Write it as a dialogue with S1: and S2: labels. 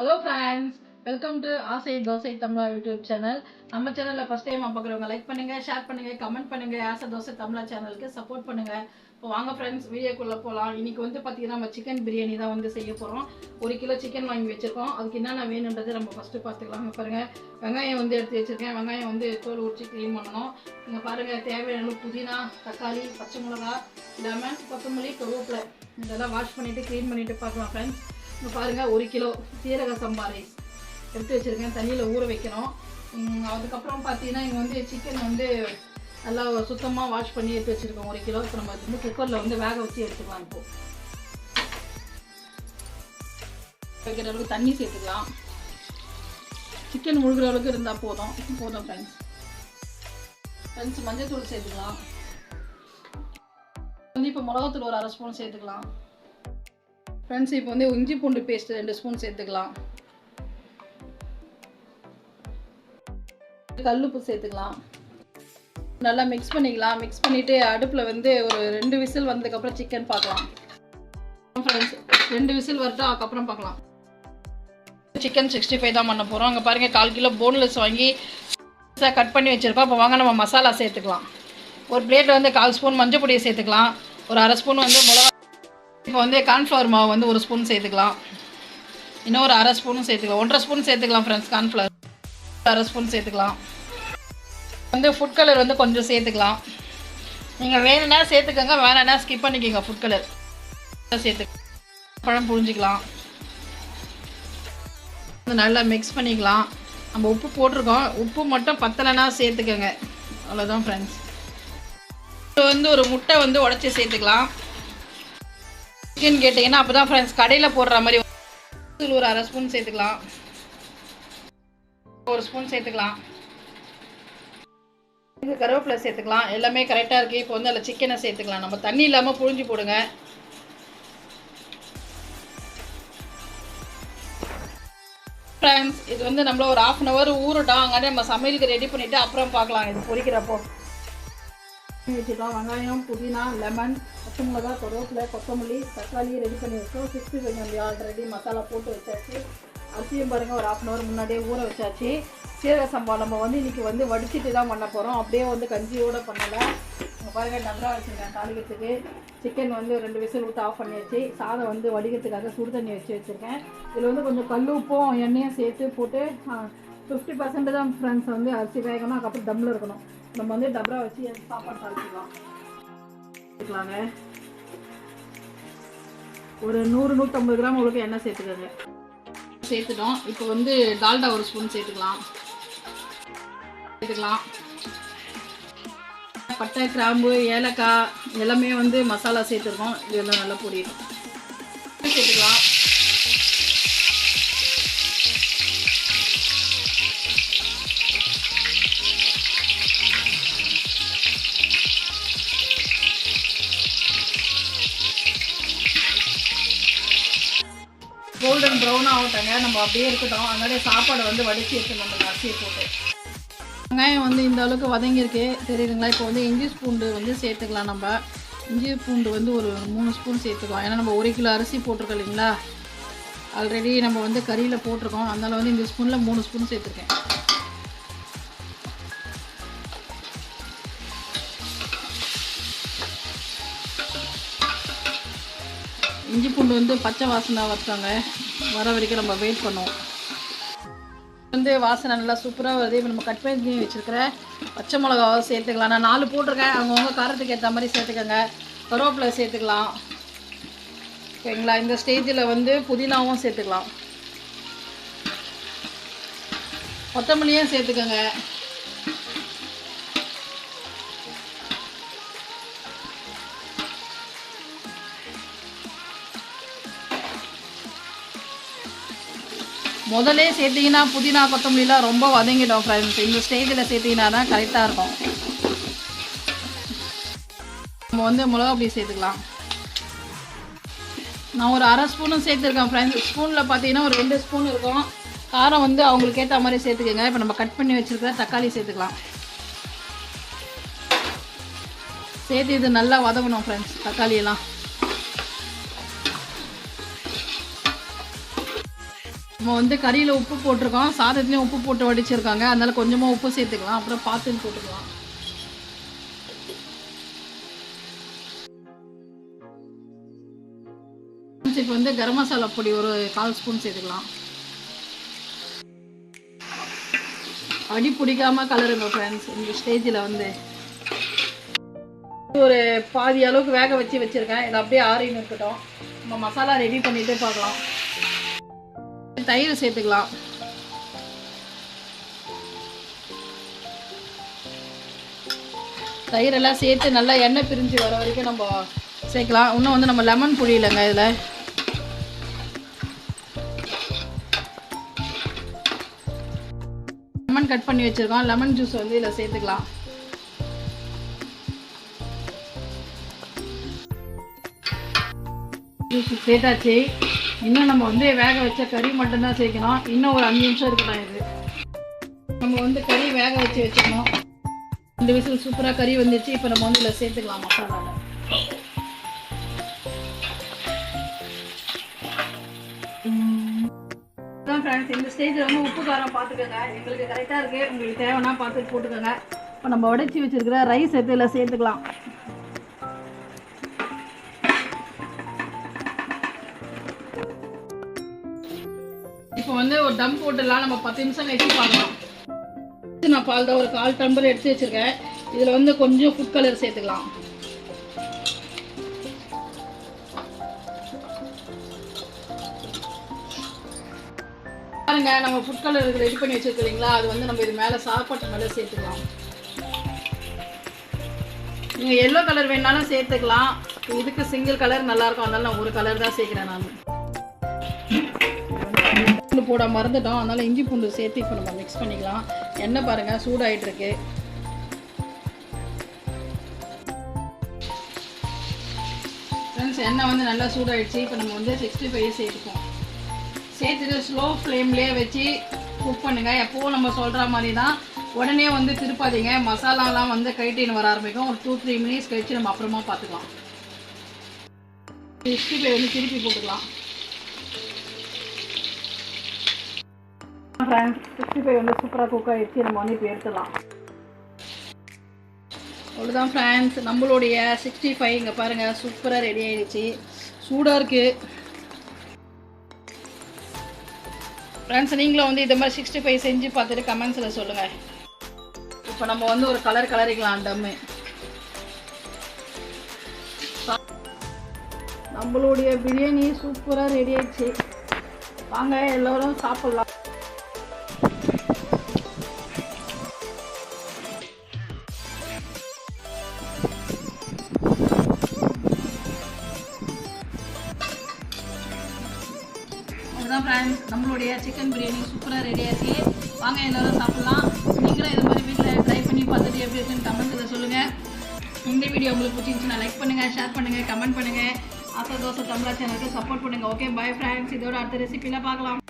S1: Hello friends, welcome to ஆசை தோசை தமிழா YouTube channel. நம்ம சேனல்ல ஃபர்ஸ்ட் டைம் பார்க்குறவங்க லைக் பண்ணுங்க, ஷேர் பண்ணுங்க, கமெண்ட் பண்ணுங்க. ஆசை தோசை தமிழா சேனலுக்கு சப்போர்ட் பண்ணுங்க. இப்போ வாங்க ஃப்ரெண்ட்ஸ் வீடியோக்குள்ள போகலாம். இன்னைக்கு வந்து பார்த்தீங்கன்னா நம்ம சிக்கன் பிரியாணி தான் வந்து செய்ய போகிறோம். 1 கிலோ சிக்கன் வாங்கி வச்சிருக்கோம். அதுக்கு என்னென்ன வேணுன்றது நம்ம ஃபஸ்ட்டு பார்த்துக்கலாம். பாருங்க, வெங்காயம் வந்து எடுத்து வச்சிருக்கேன். வெங்காயம் வந்து தோல் உரிச்சு க்ளீன் பண்ணணும். இங்கே பாருங்க, தேவையான புதினா, தக்காளி, பச்சை மிளகா, லெமன், கொத்தமல்லி, கருவேப்பிலை இதெல்லாம் வாஷ் பண்ணிட்டு க்ளீன் பண்ணிட்டு பார்க்கலாம் ஃப்ரெண்ட்ஸ். இப்போ பாருங்க, 1 கிலோ சீரக சம்பா ரைஸ் எடுத்து வச்சிருக்கேன். தண்ணியில் ஊற வைக்கணும். அதுக்கப்புறம் பார்த்தீங்கன்னா இங்கே வந்து சிக்கன் வந்து நல்லா சுத்தமாக வாஷ் பண்ணி எடுத்து வச்சுருக்கோம் 1 கிலோ. இப்போ நம்ம வந்து குக்கரில் வந்து வேக வச்சு எடுத்துக்கலாம். இப்போ வைக்கிற அளவுக்கு தண்ணி சேர்த்துக்கலாம். சிக்கன் முழுகிற அளவுக்கு இருந்தால் போதும் ஃப்ரெண்ட்ஸ். மஞ்சள் தூள் சேர்த்துக்கலாம். வந்து இப்போ மிளகாத்தூள் ஒரு 1/2 ஸ்பூன் சேர்த்துக்கலாம் ஃப்ரெண்ட்ஸ். இப்போ வந்து இஞ்சி பூண்டு பேஸ்ட் 2 ஸ்பூன் சேர்த்துக்கலாம். கல்லுப்பு சேர்த்துக்கலாம். நல்லா மிக்ஸ் பண்ணிக்கலாம். மிக்ஸ் பண்ணிவிட்டு அடுப்பில் வந்து ஒரு 2 விசில் வந்ததுக்கப்புறம் சிக்கன் பார்க்கலாம் ஃப்ரெண்ட்ஸ். 2 விசில் வரட்டும், அதுக்கப்புறம் பார்க்கலாம். சிக்கன் 65 தான் பண்ண போகிறோம். அங்கே பாருங்கள், 1/4 கிலோ போன்லெஸ் வாங்கி கட் பண்ணி வச்சுருக்கோம். இப்போ வாங்க நம்ம மசாலா சேர்த்துக்கலாம். ஒரு பிளேட்டில் வந்து 1/4 ஸ்பூன் மஞ்சள் பொடியை சேர்த்துக்கலாம். ஒரு 1/2 ஸ்பூன் வந்து மிளகா. இப்போ வந்து கார்ன்ஃப்ளவர் மாவு வந்து 1 ஸ்பூன் சேர்த்துக்கலாம். இன்னும் ஒரு 1/2 ஸ்பூனும் சேர்த்துக்கலாம். 1.5 ஸ்பூன் சேர்த்துக்கலாம் ஃப்ரெண்ட்ஸ். கார்ன்ஃப்ளவர் 1/2 ஸ்பூன் சேர்த்துக்கலாம். வந்து ஃபுட் கலர் வந்து கொஞ்சம் சேர்த்துக்கலாம். நீங்கள் வேணும்னா சேர்த்துக்கோங்க, வேணும்னா ஸ்கிப் பண்ணிக்கோங்க. ஃபுட் கலர் பழம் புழிஞ்சிக்கலாம். நல்லா மிக்ஸ் பண்ணிக்கலாம். நம்ம உப்பு போட்டிருக்கோம். உப்பு மட்டும் பத்தலைன்னா சேர்த்துக்கோங்க. அவ்வளோதான் ஃப்ரெண்ட்ஸ். இப்போ வந்து ஒரு முட்டை வந்து உடச்சி சேர்த்துக்கலாம். சிக்கன் கேட்டிங்கன்னா அப்போ தான் ஃப்ரெண்ட்ஸ் கடையில் போடுற மாதிரி. ஒரு 1/2 ஸ்பூன் சேர்த்துக்கலாம். 1 ஸ்பூன் சேர்த்துக்கலாம். இது கருவேப்பிலை சேர்த்துக்கலாம். எல்லாமே கரெக்டாக இருக்குது. இப்போ வந்து அதில் சிக்கனை சேர்த்துக்கலாம். நம்ம தண்ணி இல்லாமல் புழிஞ்சு போடுங்க ஃப்ரெண்ட்ஸ். இது வந்து நம்மள ஒரு 1/2 hour ஊறட்டும். அங்கே நம்ம சமையலுக்கு ரெடி பண்ணிவிட்டு அப்புறம் பார்க்கலாம். இது பொரிக்கிறப்போ வச்சுக்கலாம். வெங்காயம், புதினா, லெமன், பச்சை மிளகா, கருவேப்பிலை, கொத்தமல்லி, தக்காளி ரெடி பண்ணி வச்சோம். 65 ஆல்ரெடி மசாலா போட்டு வச்சாச்சு. அரிசியும் பாருங்கள், ஒரு 1/2 hour முன்னாடியே ஊற வச்சாச்சு. சீரக சம்பா நம்ம வந்து இன்றைக்கி வந்து வடிச்சிட்டு தான் பண்ண போகிறோம். அப்படியே வந்து கஞ்சியோடு பண்ணலை. இங்கே பாருங்கள், டபரா வச்சுருக்கேன் தாளிக்கிறதுக்கு. சிக்கன் வந்து 2 விசில் விட்டு ஆஃப் பண்ணியாச்சு. சாதம் வந்து வடிக்கிறதுக்காக சுடு தண்ணி வச்சுருக்கேன். இதில் வந்து கொஞ்சம் கல் உப்பும் எண்ணெயும் சேர்த்து போட்டு 50% தான் ஃப்ரெண்ட்ஸ் வந்து அரிசி வேகணும். அதுக்கப்புறம் தம்மில் இருக்கணும். நம்ம வந்து டபரா வச்சு சாப்பாடு தாளிச்சிக்கலாங்க. ஒரு 100-150 கிராம் உங்களுக்கு எண்ணெய் சேர்த்துக்கோங்க. சேர்த்துட்டோம். இப்போ வந்து டால்டா 1 ஸ்பூன் சேர்த்துக்கலாம். பட்டை, கிராம்பு, ஏலக்காய் எல்லாமே வந்து மசாலா சேர்த்துருக்கோம். இதெல்லாம் நல்லா பொரியும். சேர்த்துக்கலாம். கோல்டன் ப்ரௌன் ஆகட்டாங்க. நம்ம அப்படியே இருக்கட்டும். அதனால சாப்பாடை வந்து வடித்து எடுத்துணும். நம்ம அரிசியை போட்டு வெங்காயம் வந்து இந்த அளவுக்கு வதங்கியிருக்கு தெரியுதுங்களா. இப்போ வந்து இஞ்சி பூண்டு வந்து சேர்த்துக்கலாம். நம்ம இஞ்சி பூண்டு வந்து ஒரு 3 ஸ்பூன் சேர்த்துக்கலாம். ஏன்னா நம்ம 1 கிலோ அரிசி போட்டிருக்கோம் இல்லைங்களா. ஆல்ரெடி நம்ம வந்து கறியில் போட்டிருக்கோம். அதனால் வந்து இந்த ஸ்பூனில் 3 ஸ்பூன் சேர்த்துருக்கேன். இஞ்சி பூண்டு வந்து பச்சை வாசனை வச்சாங்க வர வரைக்கும் நம்ம வெயிட் பண்ணுவோம். வந்து வாசனை நல்லா சூப்பராக வருது. இப்போ நம்ம கட் பண்ணி வச்சுருக்கிற பச்சை மிளகாவை சேர்த்துக்கலாம். நான் 4 போட்டிருக்கேன். அவங்கவுங்க காரத்துக்கு ஏற்ற மாதிரி சேர்த்துக்கோங்க. கருவேப்பிலை சேர்த்துக்கலாம். ஓகேங்களா. இந்த ஸ்டேஜில் வந்து புதினாவும் சேர்த்துக்கலாம். கொத்தமல்லியும் சேர்த்துக்கோங்க. முதலே சேர்த்திங்கன்னா புதினா கொத்தமல்லிலாம் ரொம்ப வதங்கிடும் ஃப்ரெண்ட்ஸ். இந்த ஸ்டேஜில் சேர்த்திங்கன்னா தான் கரெக்டாக இருக்கும். நம்ம வந்து மிளகா பொடி சேர்த்துக்கலாம். நான் ஒரு 1/2 ஸ்பூனும் சேர்த்துருக்கேன் ஃப்ரெண்ட்ஸ். ஸ்பூனில் பார்த்தீங்கன்னா ஒரு 2 ஸ்பூன் இருக்கும். காரம் வந்து அவங்களுக்கு ஏற்ற மாதிரி சேர்த்துக்கோங்க. இப்போ நம்ம கட் பண்ணி வச்சுருக்கிற தக்காளி சேர்த்துக்கலாம். சேர்த்து இது நல்லா வதங்கணும் ஃப்ரெண்ட்ஸ். தக்காளியெல்லாம் நம்ம வந்து கறியில் உப்பு போட்டிருக்கோம், சாதத்துலேயும் உப்பு போட்டு வடிச்சிருக்காங்க, அதனால் கொஞ்சமாக உப்பு சேர்த்துக்கலாம், அப்புறம் பார்த்துன்னு போட்டுக்கலாம். இப்போ வந்து கரம் மசாலா பொடி ஒரு 1/4 ஸ்பூன் சேர்த்துக்கலாம். அடி பிடிக்காமல் கலருங்க ஃப்ரெண்ட்ஸ். இந்த ஸ்டேஜில் வந்து ஒரு பாதி அளவுக்கு வேக வச்சுருக்கேன். இதை அப்படியே ஆறின்னு இருக்கட்டும். நம்ம மசாலா ரெடி பண்ணிட்டு பார்க்கலாம். தயிர் சேர்த்துக்கலாம். தயிரெல்லாம் சேர்த்து நல்லா எண்ணெய் பிரிஞ்சு வர வரைக்கும் நம்ம சேர்க்கலாம். இன்னும் வந்து நம்ம லெமன் புழியலைங்க. இதில் லெமன் கட் பண்ணி வச்சுருக்கோம். லெமன் ஜூஸ் வந்து இதில் சேர்த்துக்கலாம். ஜூஸ் சேர்த்தாச்சு. இன்னும் நம்ம வந்து வேக வச்ச கறி மட்டும்தான் சேர்க்கணும். இன்னும் ஒரு 5 நிமிஷம் இருக்கணும். இது நம்ம வந்து கறி வேக வச்சுக்கணும். 2 விசில் சூப்பராக கறி வந்துச்சு. இப்போ நம்ம வந்து இதில் சேர்த்துக்கலாம் மசாலாவில். அதான் ஃப்ரெண்ட்ஸ், இந்த ஸ்டேஜில் வந்து உப்பு காரம் பார்த்துக்கோங்க. எங்களுக்கு கரெக்டாக இருக்குது. உங்களுக்கு தேவைன்னா பார்த்துட்டு போட்டுக்கோங்க. இப்போ நம்ம உடைச்சி வச்சுருக்கிற ரைஸ் எடுத்து இதில் சேர்த்துக்கலாம். இப்போ வந்து ஒரு டம் போட்டுடலாம். நம்ம 10 நிமிஷம் வச்சு பார்க்கலாம். நான் பால் தான் ஒரு 1/4 டம்ளர் எடுத்து வச்சுருக்கேன். இதில் வந்து கொஞ்சம் ஃபுட் கலர் சேர்த்துக்கலாம். பாருங்க, நம்ம ஃபுட் கலர் ரெடி பண்ணி வச்சுருக்கீங்களா, அது வந்து நம்ம இது மேலே சாப்பாட்டு மேலே சேர்த்துக்கலாம். நீங்கள் எல்லோ கலர் வேணாலும் சேர்த்துக்கலாம். இதுக்கு சிங்கிள் கலர் நல்லாயிருக்கும், அதனால நான் ஒரு கலர் தான் சேர்க்குறேன். நான் பூண்டு போட மறந்துட்டோம், அதனால் இஞ்சி பூண்டு சேர்த்து இப்போ நம்ம மிக்ஸ் பண்ணிக்கலாம். எண்ணெய் பாருங்கள் சூடாகிட்டுருக்கு. ஃப்ரெண்ட்ஸ், எண்ணெய் வந்து நல்லா சூடாகிடுச்சு. இப்போ நம்ம வந்து 65 சேர்த்துப்போம். சேர்த்துட்டு ஸ்லோ ஃப்ளேம்லேயே வச்சு குக் பண்ணுங்கள். எப்போவும் நம்ம சொல்கிற மாதிரி தான், உடனே வந்து திருப்பாதீங்க. மசாலாலாம் வந்து கைட்டின்னு வர ஆரம்பிக்கும். ஒரு 2-3 மினிட்ஸ் கழித்து நம்ம அப்புறமா பார்த்துக்கலாம். 65 வந்து திருப்பி போட்டுக்கலாம். 65 வந்து சூப்பராக குக் ஆகிடுச்சு. நம்ம வந்து இப்போ எடுத்துடலாம். அவ்வளோதான் ஃப்ரெண்ட்ஸ், நம்மளுடைய 65 இங்கே பாருங்கள் சூப்பராக ரெடி ஆகிடுச்சு. சூடாக இருக்குது ஃப்ரெண்ட்ஸ். நீங்களும் வந்து இந்த மாதிரி 65 செஞ்சு பார்த்துட்டு கமெண்ட்ஸில் சொல்லுங்கள். இப்போ நம்ம வந்து ஒரு கலர் கலரிக்கலாம். டம்மு நம்மளுடைய பிரியாணி சூப்பராக ரெடி ஆயிடுச்சு. வாங்க எல்லோரும் சாப்பிட்லாம். அதுதான் ஃப்ரெண்ட்ஸ், நம்மளுடைய சிக்கன் பிரியாணி சூப்பராக ரெடி ஆச்சு. வாங்க எல்லோரும் சாப்பிட்லாம். நீங்களும் இது மாதிரி வீட்டில் ட்ரை பண்ணி பார்த்துட்டு எப்படி இருக்குன்னு கமெண்ட்ஸில் சொல்லுங்கள். இந்த வீடியோ உங்களுக்கு பிடிச்சிருந்துச்சுன்னா லைக் பண்ணுங்கள், ஷேர் பண்ணுங்கள், கமெண்ட் பண்ணுங்கள். ஆசை தோசை தமிழா சேனலுக்கு சப்போர்ட் பண்ணுங்கள். Okay, bye friends. இதோட அடுத்த ரெசிபியில் பார்க்கலாம்.